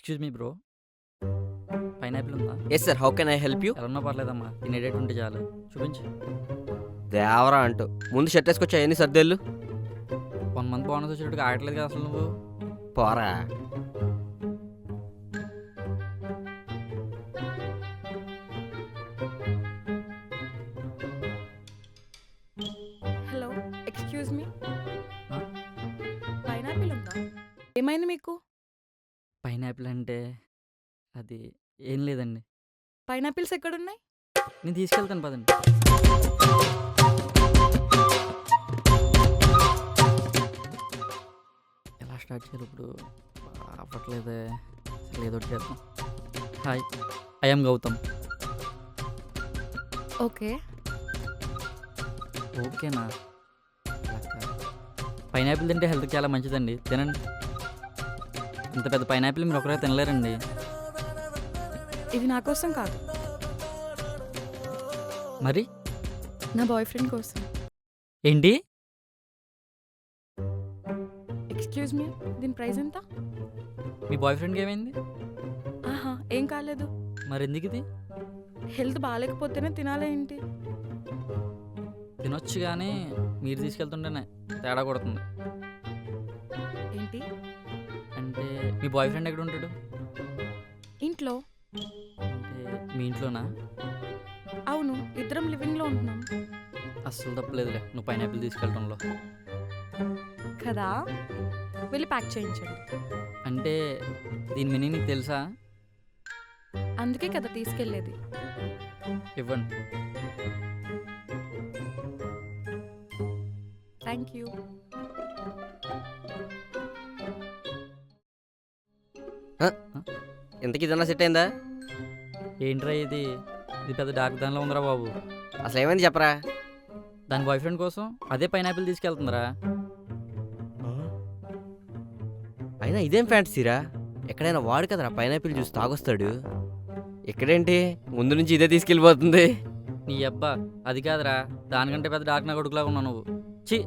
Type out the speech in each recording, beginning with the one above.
Excuse me bro. Pineapple ఉందా? Yes sir, how can I help you? ఎలా ఉన్నా పర్లేదమ్మా. తినేటట్టు ఉంటే చాలు. చూపించు. దేవరా అంటూ ముందు షర్ట్ వేసుకొచ్చా ఎన్ని సర్దేళ్ళు 1 మంత్ బోనస్ వచ్చేటట్టుగా ఆగట్లేదు కదా అసలు నువ్వు. పోరా. Hello, excuse me. ఆ? పైనాపిల్ ఉందా? ఏమైంది మీకు? పైనాపిల్ అంటే అది ఏం లేదండి. పైనాపిల్స్ ఎక్కడున్నాయి? నేను తీసుకెళ్తాను పదండి. ఎలా స్టార్ట్ చేయాలి ఇప్పుడు? అవ్వట్లేదే. అసలు ఏదో ఒకటి చేద్దాం. Hi, I am Gautam. Okay. ఓకేనా? పైనాపిల్ తింటే హెల్త్కి చాలా మంచిదండి, తినండి. ఇంత పెద్ద పైనాపిల్ మీరు ఒకరే తినలేరండి. ఇది నా కోసం కాదు, మరి నా బాయ్ ఫ్రెండ్ కోసం. ఏంటి? ఎక్స్క్యూజ్ మీ, దీని ప్రైస్ ఎంత? మీ బాయ్ ఫ్రెండ్కి ఏమైంది? ఆహా, ఏం కాలేదు. మరి ఎందుకు ఇది? హెల్త్ బాగాలేకపోతేనే తినాలా ఏంటి? తినొచ్చు కానీ మీరు తీసుకెళ్తుంటేనే తేడా కొడుతుంది. ఏంటి? అంటే మీ బాయ్ ఫ్రెండ్ ఎక్కడ ఉంటాడు? ఇంట్లో. అంటే మీ ఇంట్లోనా? అవును, ఇద్దరం లివింగ్లో ఉంటున్నాం అస్సలు తప్పలేదులే నువ్వు పైనాపిల్ తీసుకెళ్ళడంలో. కదా. వెళ్ళి ప్యాక్ చేయించండి. అంటే దీని మీనింగ్ నీకు తెలుసా? అందుకే కదా తీసుకెళ్ళేది. ఇవ్వండి. Thank you. ఇంతకీ ఇదన్నా సెట్ అయిందా? ఏంట్రా ఇది? ఇది పెద్ద డార్క్ దానిలో ఉందిరా బాబు. అసలు ఏమైంది చెప్పరా. దాని బాయ్ ఫ్రెండ్ కోసం అదే పైనాపిల్ తీసుకెళ్తుందిరా. అయినా ఇదేం ఫ్యాంటసీరా? ఎక్కడైనా వాడు కదరా పైనాపిల్ జ్యూస్ తాగొస్తాడు. ఇక్కడేంటి ముందు నుంచి ఇదే తీసుకెళ్ళిపోతుంది. నీ అబ్బా అది కాదురా, దానికంటే పెద్ద డార్క్ నా కొడుకులాగా ఉన్నావు నువ్వు. ఛీ,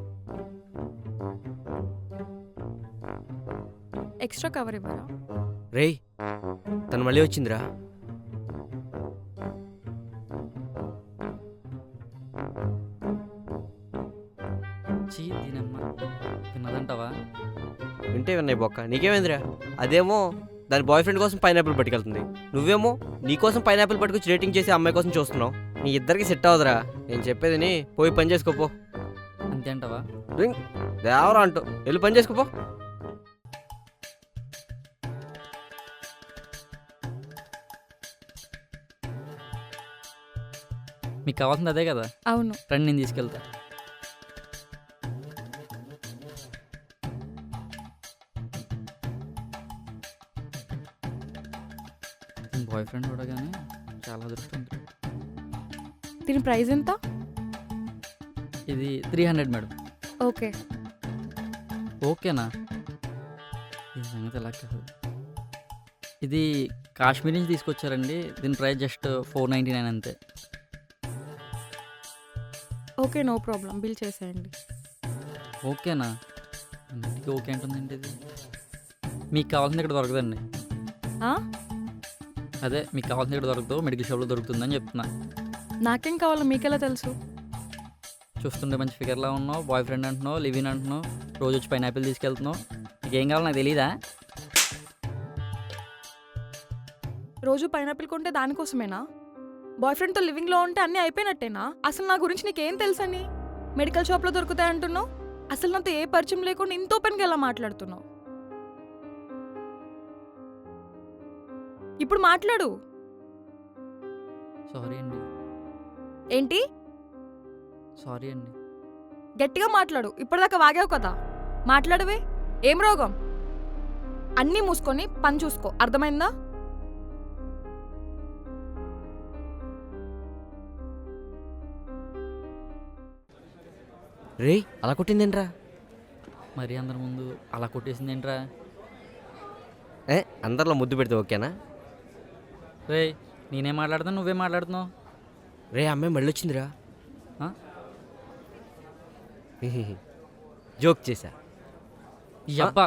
ఎక్స్ట్రా కవర్ ఇవ్వరా? రేయ్, తను మళ్ళీ వచ్చిందిరా. చీ దీనమ్మా. తిన్నదంటావా? వింటే విన్నాయి బొక్క, నీకేమైందిరా? అదేమో దాని బాయ్ ఫ్రెండ్ కోసం పైనాపిల్ పట్టుకెళ్తుంది, నువ్వేమో నీ కోసం పైనాపిల్ పట్టుకొచ్చి రేటింగ్ చేసి అమ్మాయి కోసం చూస్తున్నావు. నీ ఇద్దరికి సెట్ అవ్వదురా. నేను చెప్పేది పోయి పని చేసుకోపో. అంతే అంటావా? దేవరా అంటూ వెళ్ళి పని చేసుకోపో. మీకు కావాల్సింది అదే కదా? అవును. రండి నేను తీసుకెళ్తా. బాయ్ ఫ్రెండ్ కూడా కానీ చాలా అదృష్టం. దీని ప్రైస్ ఎంత? ఇది 300 మేడం. ఓకే. ఓకేనా? ఈ సంగతి ఎలా కాదు. ఇది కాశ్మీర్ నుంచి తీసుకొచ్చారండి. దీని ప్రైస్ జస్ట్ 499 అంతే. Okay, no problem. బిల్ చేసేయండి. ఓకేనా? అన్నిటికీ ఓకే అంటుందండి ఇది. మీకు కావాల్సింది ఇక్కడ దొరకదండి. ఆ? అదే మీకు కావాల్సింది ఇక్కడ దొరకదు, మెడికల్ షాప్లో దొరుకుతుందని చెప్తున్నా. నాకేం కావాలో మీకెలా తెలుసు? చూస్తుంటే మంచి ఫిగర్లా ఉన్నావు, బాయ్ ఫ్రెండ్ అంటున్నావు, లివ్ ఇన్ అంటున్నావు, రోజు వచ్చి పైనాపిల్ తీసుకెళ్తున్నావు. నీకేం కావాలో నాకు తెలీదా? రోజు పైనాపిల్ కొంటే దానికోసమేనా? బాయ్ ఫ్రెండ్తో లివింగ్లో ఉంటే అన్నీ అయిపోయినట్టేనా? అసలు నా గురించి నీకేం తెలుసని? మెడికల్ షాప్లో దొరుకుతాయి అంటున్నావు. అసలు నాతో ఏ పరిచయం లేకుండా ఇంత ఓపెన్గా ఎలా మాట్లాడుతున్నావు? ఇప్పుడు మాట్లాడు. సారీ అండి. ఏంటి? సారీ అండి. గట్టిగా మాట్లాడు. ఇప్పటిదాకా వాగావు కదా, మాట్లాడవే. ఏం రోగం? అన్నీ మూసుకొని పని చూసుకో, అర్థమైందా? రేయ్, అలా కొట్టిందేంట్రా? మరీ అందరి ముందు అలా కొట్టేసింది ఏంట్రా? అందరిలో ముద్దు పెడితే ఓకేనా? రే, నేనేం మాట్లాడుతున్నా, నువ్వే మాట్లాడుతున్నావు. రే, అమ్మాయి మళ్ళీ వచ్చిందిరా. జోక్ చేశా. ఈ అబ్బా.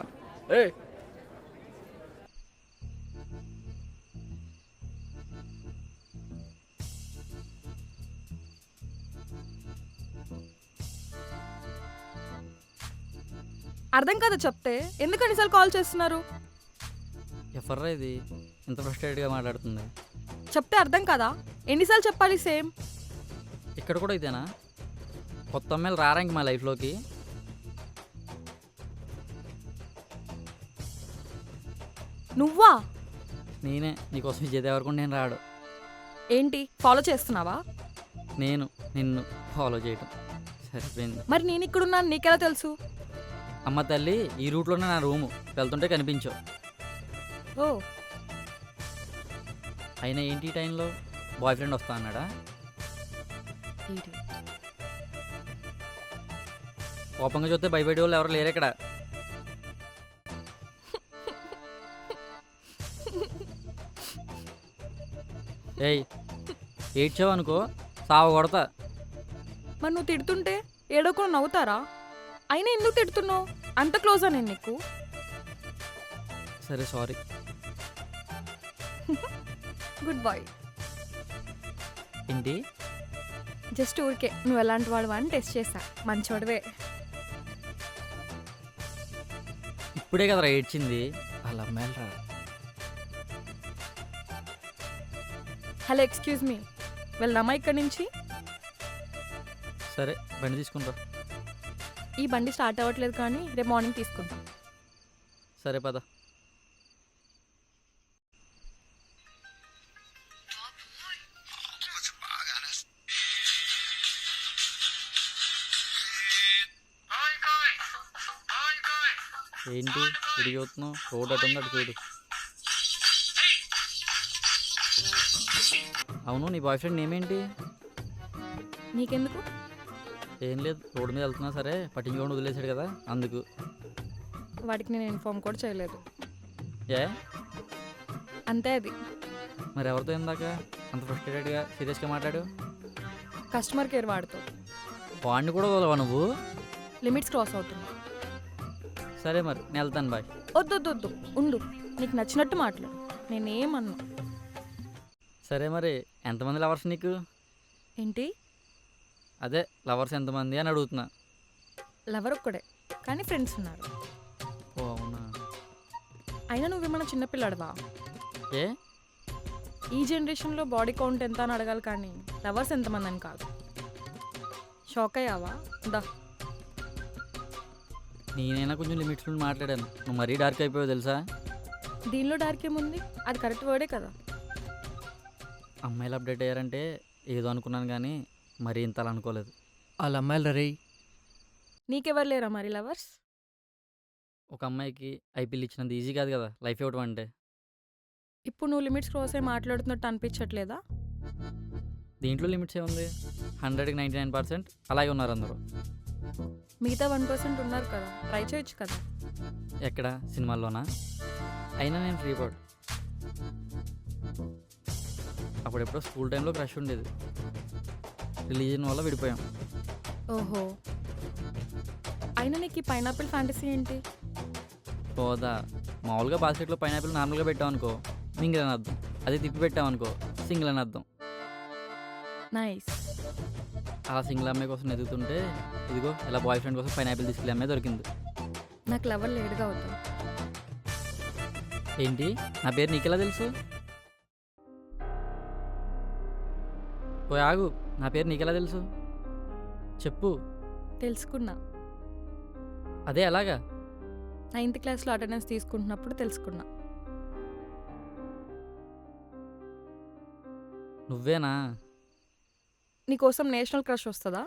అర్థం కదా చెప్తే ఎందుకు ఎన్నిసార్లు కాల్ చేస్తున్నారు? ఎవర్రా ఇది ఇంత ఫ్రస్ట్రేట్గా మాట్లాడుతుంది? చెప్తే అర్థం కదా, ఎన్నిసార్లు చెప్పాలి సేమ్? ఇక్కడ కూడా ఇదేనా? కొత్త అమ్మాయిలు రారా ఇంక మా లైఫ్లోకి? నువ్వా? నేనే నీకోసం విజయ్ దేవరకొండ నేను రాడు. ఏంటి ఫాలో చేస్తున్నావా? నేను నిన్ను ఫాలో చేయటం సరిపోయింది. మరి నేను ఇక్కడున్నాను నీకెలా తెలుసు? అమ్మ తల్లి, ఈ రూట్లోనే నా రూము, వెళ్తుంటే కనిపించావు. ఓ అయినా ఏంటి ఈ టైంలో బాయ్ ఫ్రెండ్ వస్తా అన్నాడా? ఏంటి? కోపంగా చూస్తే భయపడే వాళ్ళు ఎవరు లేరు ఇక్కడ. ఏయ్, ఏడ్చావు అనుకో సావ కొడతా. మరి నువ్వు తిడుతుంటే ఏడోకుండా నవ్వుతారా? అయినా ఎందుకు తిడుతున్నావు? అంత క్లోజా నేను నీకు? సరే సారీ. Good bye. ఏంటి? జస్ట్ ఊరికే నువ్వు ఎలాంటి వాడు అని టెస్ట్ చేశా. మంచోడివే. ఇప్పుడే కదరా ఏడ్చింది, అలా అమ్మాయిలు రా. హలో ఎక్స్క్యూజ్ మీ, వెళ్దామా ఇక్కడి నుంచి? సరే బండి తీసుకుంటా. ఈ బండి స్టార్ట్ అవ్వట్లేదు కానీ రేపు మార్నింగ్ తీసుకుంటాం. సరే పద. ఏంటి ఇడిగి చూస్తున్నావు? రోడ్ అటు ఉంది, అటు చూడు. అవును, నీ బాయ్ ఫ్రెండ్ నేమేంటి? నీకెందుకు? ఏం లేదు, రోడ్డు మీద వెళ్తున్నా సరే పట్టించుకోండి వదిలేసాడు కదా అందుకు. వాడికి నేను ఇన్ఫార్మ్ కూడా చేయలేదు. ఏ అంతే అది. మరి ఎవరితో ఇందాక అంత ఫ్రస్ట్రేటెడ్గా సీరియస్గా మాట్లాడు? కస్టమర్ కేర్ వాడుతో. వాడిని కూడా వదలవా నువ్వు? లిమిట్స్ క్రాస్ అవుతున్నా. సరే మరి నేను వెళ్తాను, బాయ్. వద్దు ఉండు, నీకు నచ్చినట్టు మాట్లాడు, నేనేమన్నా. సరే మరి ఎంతమంది లవర్స్ నీకు? ఏంటి? అదే లవర్స్ ఎంతమంది అని అడుగుతున్నా. లవర్ ఒక్కడే కానీ ఫ్రెండ్స్ ఉన్నారు. ఓ అవునా? అయినా నువ్వేమన్నా చిన్నపిల్లాడవా? ఏ ఈ జనరేషన్లో బాడీ కౌంట్ ఎంత అని అడగాలి కానీ లవర్స్ ఎంతమంది అని కాదు. షాక్ అయ్యావా? దా. నేనైనా కొంచెం లిమిట్స్ నుండి మాట్లాడాను, నువ్వు మరీ డార్క్ అయిపోయావు తెలుసా? దీనిలో డార్క్ ఏముంది? అది కరెక్ట్ వర్డే కదా. అమ్మాయిలు అప్డేట్ అయ్యారంటే ఏదో అనుకున్నాను కానీ మరీ ఇంత అలా అనుకోలేదు. వాళ్ళ అమ్మాయిలు రే. నీకెవరు లేరా మరి లవర్స్? ఒక అమ్మాయికి ఐపీఎల్ ఇచ్చినంత ఈజీ కాదు కదా లైఫ్ ఇవ్వడం అంటే. ఇప్పుడు నువ్వు లిమిట్స్ క్రాస్ అయ్యి మాట్లాడుతున్నట్టు అనిపించట్లేదా? దీంట్లో లిమిట్స్ ఏముంది? 100కి 99% అలాగే ఉన్నారు అందరూ. మిగతా 1% ఉన్నారు కదా, ట్రై చేయొచ్చు కదా. ఎక్కడ? సినిమాల్లోనా? అయినా నేను ఫ్రీ బర్డ్. అప్పుడెప్పుడో స్కూల్ టైంలో క్రష్ ఉండేది, రిలీజన్ వల్ల విడిపోయాం. ఓహో, అయినా నీకు ఈ పైనాపిల్ ఫ్యాంటసీ ఏంటి? పోదా, మామూలుగా బాస్కెట్లో పైనాపిల్ నార్మల్గా పెట్టామనుకో సింగిల్ అని అర్థం, అదే తిప్పి పెట్టామనుకో సింగిల్ అని అర్థం. నైస్. అలా సింగిల్ అమ్మాయి కోసం ఎదుగుతుంటే ఇదిగో ఇలా బాయ్ ఫ్రెండ్ కోసం పైనాపిల్ తీసుకెళ్ళే అమ్మాయి దొరికింది. నాకు లవర్ లేడుగా అవుతాం. ఏంటి? నా పేరు నీకెలా తెలుసు? పోయి ఆగు, నా పేరు నీకెలా తెలుసు? చెప్పు. తెలుసుకున్నా. అదే ఎలాగా? 9th క్లాస్లో అటెండెన్స్ తీసుకుంటున్నప్పుడు తెలుసుకున్నా. నువ్వేనా? నీకోసం నేషనల్ క్రష్ వస్తుందా?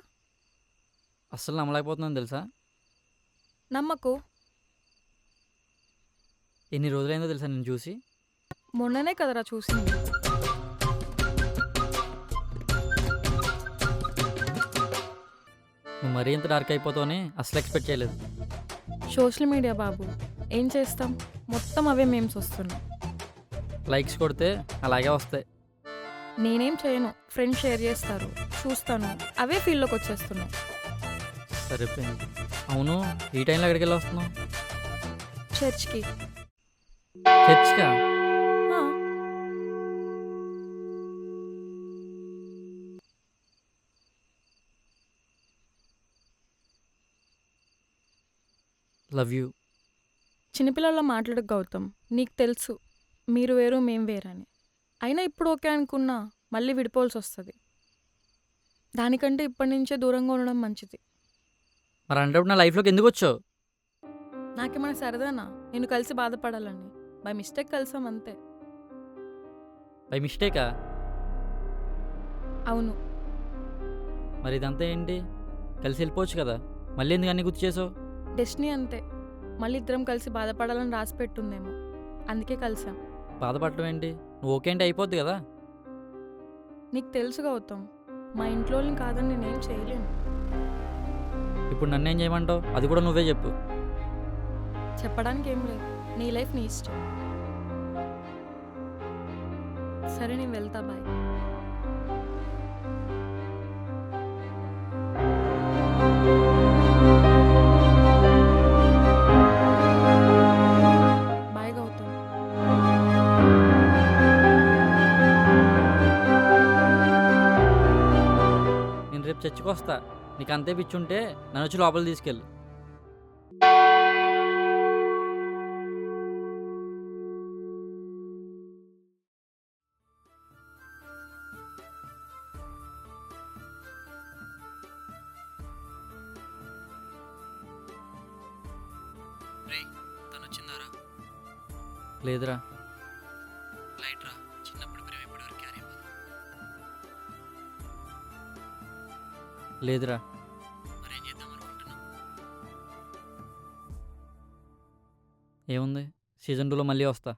అస్సలు నమ్మలేకపోతున్నాను తెలుసా. నమ్మకు. ఎన్ని రోజులైందో తెలుసా నేను చూసి? మొన్ననే కదరా చూసింది. నువ్వు మరీ ఇంత డార్క్ అయిపోతావని అసలు ఎక్స్పెక్ట్ చేయలేదు. సోషల్ మీడియా బాబు, ఏం చేస్తాం, మొత్తం అవే మేమ్స్ వస్తున్నాయి. లైక్స్ కొడితే అలాగే వస్తాయి. నేనేం చేయను, ఫ్రెండ్స్ షేర్ చేస్తారు, చూస్తాను, అవే ఫీల్డ్లోకి వచ్చేస్తున్నాయి. సరిపోయింది. అవును, ఈ టైంలో ఎక్కడికి వెళ్ళి వస్తున్నావు? చర్చ్కి. చర్చ్కా? ఆ, లవ్ యూ. చిన్నపిల్లల మాట్లాడకు గౌతమ్. నీకు తెలుసు మీరు వేరు మేం వేరని. అయినా ఇప్పుడు ఓకే అనుకున్నా మళ్ళీ విడిపోవాల్సి వస్తుంది. దానికంటే ఇప్పటి నుంచే దూరంగా ఉండడం మంచిది. మరి అంటే నా లైఫ్లోకి ఎందుకు వచ్చావు? నాకేమైనా సరదానా నేను కలిసి బాధపడాలని? బై మిస్టేక్ కలిసాం అంతే. బై మిస్టేకా? అవును. మరి ఇదంతా ఏంటి? కలిసి వెళ్ళిపోవచ్చు కదా, మళ్ళీ ఎందుకు అన్నీ గుర్తు చేసావు? డెస్టినీ అంతే. మళ్ళీ ఇద్దరం కలిసి బాధపడాలని రాసి పెట్టుందేమో, అందుకే కలిసాం. బాధపడటం ఏంటి? నువ్వు ఓకే అంటే అయిపోద్ది కదా. నీకు తెలుసు గౌతమ్, మా ఇంట్లో వాళ్ళని కాదని నేనేం చేయలేను. ఇప్పుడు నన్ను ఏం చేయమంటావు? అది కూడా నువ్వే చెప్పు. చెప్పడానికి ఏం లేదు, నీ లైఫ్ నీ ఇష్టం. సరే నేను వెళ్తా, బాయ్. బాయ్ గౌతమ్. నేను రేపు చర్చికి వస్తా. నీకు అంతే పిచ్చుంటే నన్ను వచ్చి లోపల తీసుకెళ్ళు. తను వచ్చిందారా? లేదురా. లైట్ రా, చిన్నప్పుడు ప్రేమ ఇప్పటివరకు క్యారీ అవ్వదు. లేదురా. మరేం చేద్దాం అనుకుంటున్నావు? ఏముంది, సీజన్ 2లో మళ్ళీ వస్తా.